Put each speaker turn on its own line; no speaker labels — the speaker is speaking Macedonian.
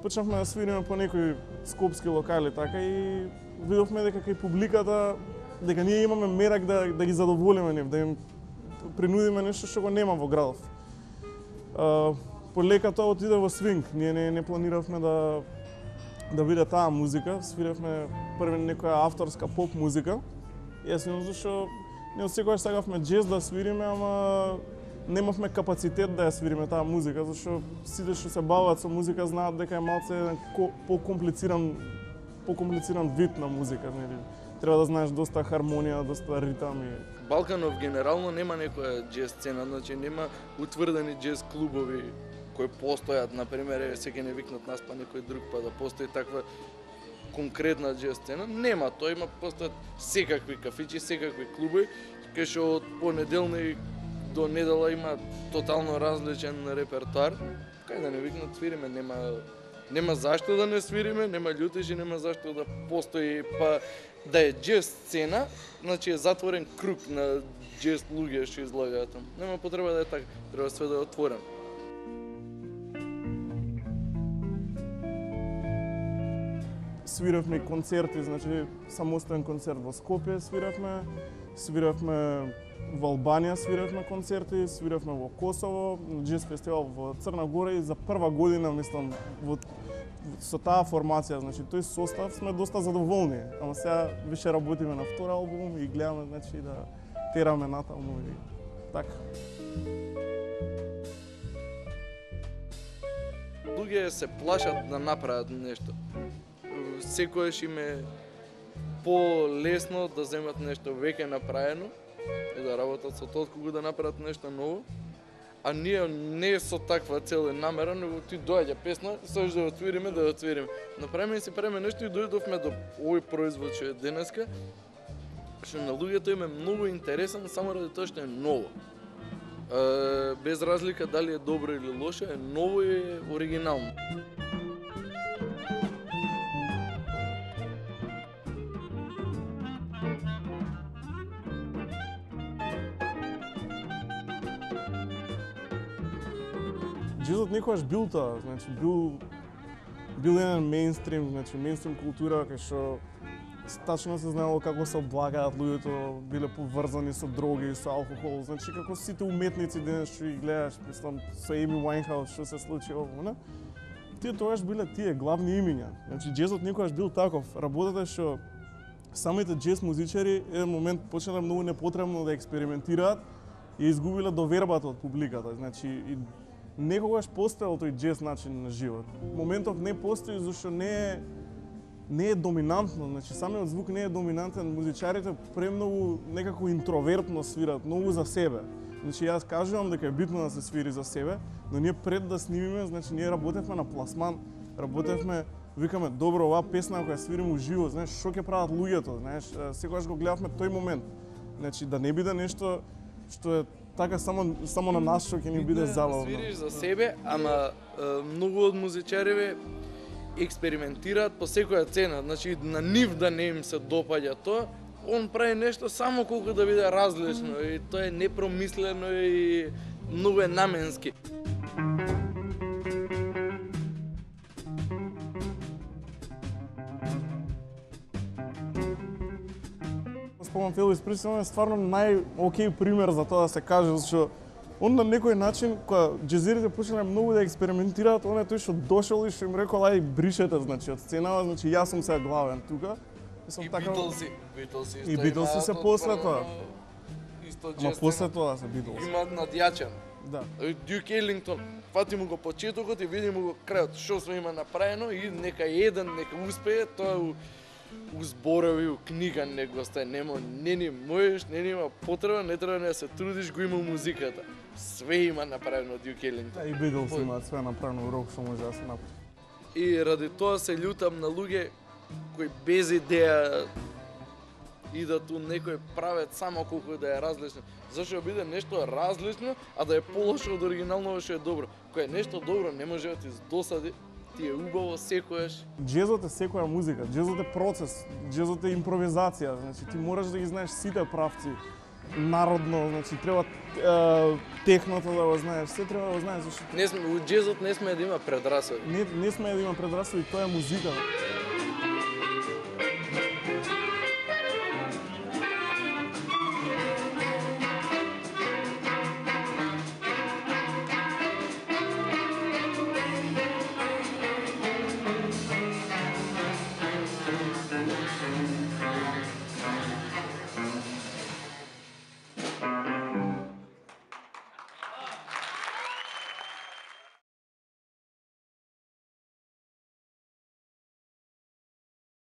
почнавме да свириме по некои скопски локали така и видовме дека кај публиката дека ние имаме мерак да ги задоволиме нив, да им принудиме нешто што го нема во градов. Полека тоа отиде во свинг. Ние не планиравме да биде таа музика, свиревме први некоја авторска поп музика. Јасно зашто ние секогаш сакавме џез да свириме, ама немавме капацитет да ја свириме таа музика, зашто сите што се бават со музика знаат дека е малце еден покомплициран вид на музика, нели? Треба да знаеш доста хармонија, доста ритам и
Балканов генерално нема некоја џез сцена, значи нема утврдени џез клубови кои постојат, например, секој не викнат нас па некој друг па да постои таква конкретна џез сцена. Нема, тоа има постојат секакви кафичи, секакви клубови, кај што од понеделник до недела има тотално различен репертоар. Кај да не викнат свириме, нема зашто да не свириме, нема љутиш и нема зашто да постои па да е џез сцена, значи е затворен круг на џез луѓе што излагаат таму. Нема потреба да е така, треба све да е отворено.
Свиравме концерти, значи самостоен концерт во Скопје свиравме во Албанија свиравме концерти, свиравме во Косово, џез фестивал во Црна Гора и за прва година, мислам, со таа формација, значи тој состав сме доста задоволни, ама сега више работиме на втор албум и гледаме значи да тераме натаму и така.
Луѓе се плашат да направат нешто. Секојаш им е полесно да земат нешто веќе направено и да работат со тоа отколку да направат нешто ново. А ние не со таква цел и намера, него ти доаѓа песна, сакаш да отвириме, да отвириме. Направиме и си правиме нешто и дојдовме до овој производ што е денеска, што на луѓето им е многу интересен само ради тоа што е ново. Без разлика дали е добро или лошо, е ново и е оригинално.
Џезот некогаш бил тоа, значи бил еден мејнстрим, значи мејнстрим култура кај што тачно се знаело како се облагаат луѓето, биле поврзани со дроги, со алкохол, значи како сите уметници денес што ги гледаш, мислам со Еми Уајнхаус што се случи ово, не? Тие тогаш биле тие главни имиња. Значи џезот некогаш бил таков. Работата што самите џез музичари еден момент почнале многу непотребно да експериментираат и изгубиле довербата од публиката. Значи и некогаш постоел тој џез начин на живот. Моментов не постои зашто не е доминантно, значи самиот звук не е доминантен, музичарите премногу некако интровертно свират, многу за себе. Значи јас кажувам дека е битно да се свири за себе, но ние пред да снимиме, значи ние работевме на пласман, викаме добро оваа песна која свириме уживо, знаеш што ќе прават луѓето, знаеш, секогаш го гледавме тој момент. Значи да не биде нешто што е така само на нас што ќе ни биде забавно.
Свириш за себе, ама многу од музичариве експериментираат по секоја цена. Значи на нив да не им се допаѓа тоа, он прави нешто само колку да биде различно и тоа е непромислено и многу е наменски.
Спомнам Елвис Пресли е стварно нај-окей пример за тоа да се каже, зашто он на некој начин, кога џезерите почнале многу да експериментираат, он е тој што дошол и што им рекол ај бришете, значи од сценава, значи јас сум сега главен тука.
И Битлси
и Битлси се после тоа. Ама после тоа се Битлси.
Имаат надјачен.
Да.
Дюк Елингтон, фати му го почетокот и види му го крајот, што се има направено и нека успее, тоа у зборови, у книга не го стае, не ни можеш, не ни има потреба, не треба да се трудиш, го има музиката. Све има направено од Дюк Елингтон.
И Битлс имаат све направено рок што може да се направи.
И ради тоа се љутам на луѓе кои без идеја идат у некој правец само колку да е различно. Зашто биде нешто различно, а да е полошо од оригиналното што е добро. Кога е нешто добро, не може да ти досади, ти е убаво секојаш.
Џезот е секоја музика, џезот е процес, џезот е импровизација, значи ти мораш да ги знаеш сите правци. народно, значи треба техното да го знаеш, се треба да го знаеш зашто
Не сме, у џезот не сме да има предрасови.
не сме да има предрасуди, тоа е музика.